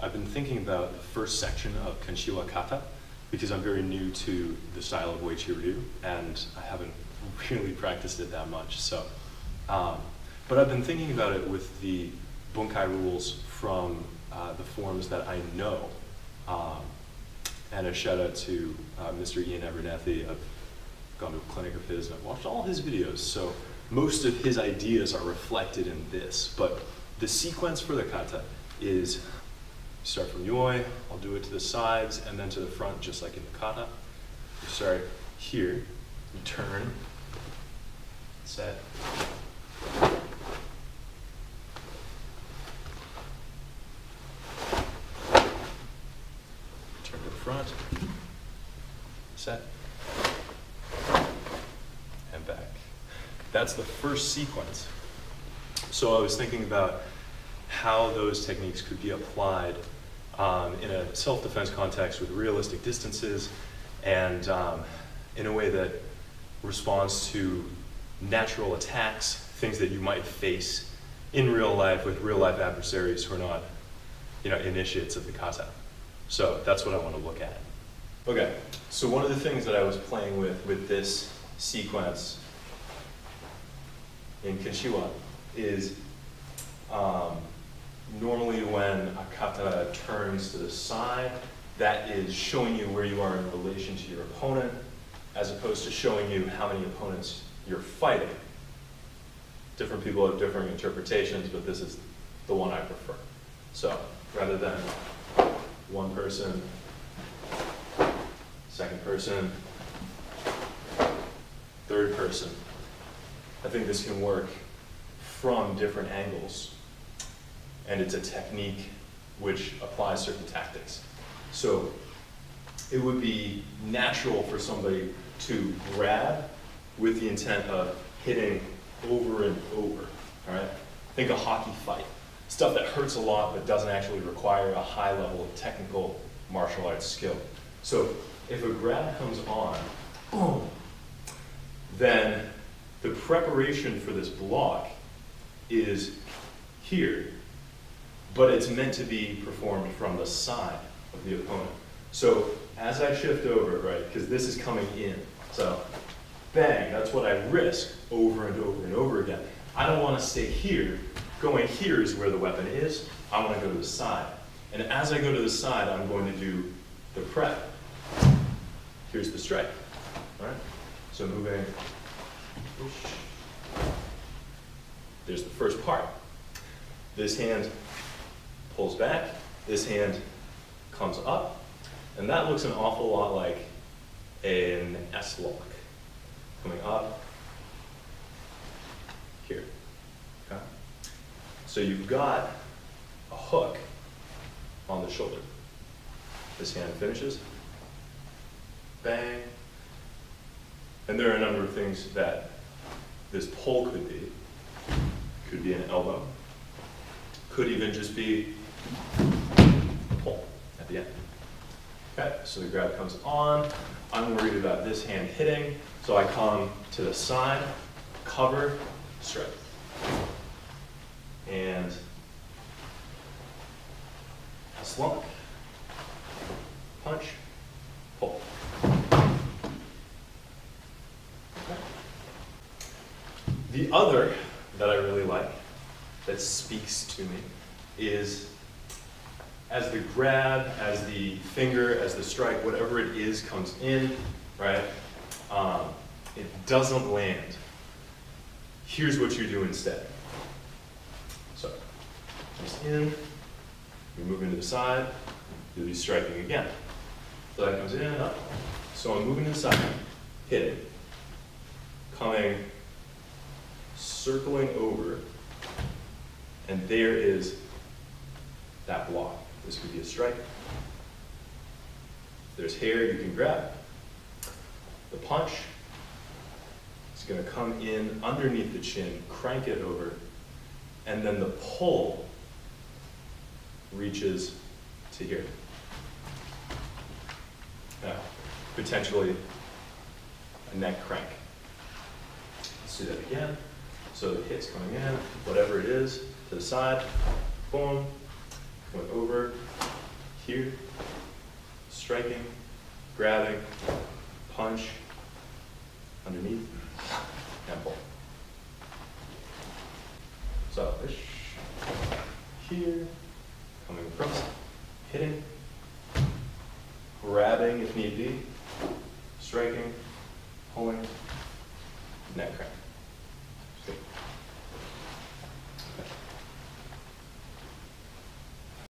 I've been thinking about the first section of Kanshiwa kata because I'm very new to the style of Uechi Ryu and I haven't really practiced it that much. So, but I've been thinking about it with the Bunkai rules from the forms that I know. And a shout out to Mr. Ian Abernethy. I've gone to a clinic of his and I've watched all his videos. So most of his ideas are reflected in this. But the sequence for the kata is you start from yoi, I'll do it to the sides and then to the front just like in the kata. You start here, you turn, set. Turn to the front, set, and back. That's the first sequence. So I was thinking about how those techniques could be applied in a self-defense context with realistic distances and in a way that responds to natural attacks, things that you might face in real life with real life adversaries who are not, initiates of the kata. So that's what I want to look at. Okay, so one of the things that I was playing with this sequence in Kanshiwa is normally when a kata turns to the side, that is showing you where you are in relation to your opponent, as opposed to showing you how many opponents you're fighting. Different people have different interpretations, but this is the one I prefer. So rather than one person, second person, third person, I think this can work from different angles. And it's a technique which applies certain tactics. So it would be natural for somebody to grab with the intent of hitting over and over, all right? Think a hockey fight. Stuff that hurts a lot but doesn't actually require a high level of technical martial arts skill. So if a grab comes on, boom, then the preparation for this block is here, but it's meant to be performed from the side of the opponent. So as I shift over, right, because this is coming in, so bang, that's what I risk over and over and over again. I don't want to stay here. Going here is where the weapon is. I want to go to the side. And as I go to the side, I'm going to do the prep. Here's the strike, all right? So moving, whoosh. There's the first part. This hand pulls back, this hand comes up, and that looks an awful lot like an S-lock. Coming up here, okay? So you've got a hook on the shoulder. This hand finishes, bang, and there are a number of things that this pull could be. Could be an elbow, could even just be a pull at the end. Okay, so the grab comes on. I'm worried about this hand hitting, so I come to the side, cover, strike. And a slunk, punch, pull. Okay. The other that I really like, that speaks to me, is as the grab, as the finger, as the strike, whatever it is comes in, right? It doesn't land. Here's what you do instead. So, just in, you move into the side, you'll be striking again. So that comes in and up. So I'm moving to the side, hitting, coming, circling over, and there is that block. This could be a strike. If there's hair, you can grab. The punch is going to come in underneath the chin, crank it over, and then the pull reaches to here. Now, potentially a neck crank. Let's do that again. So the hit's coming in, whatever it is, to the side, boom, going over, here, striking, grabbing, punch, underneath, and pull. So, here, coming across, hitting, grabbing if need be, striking, pulling, neck crank.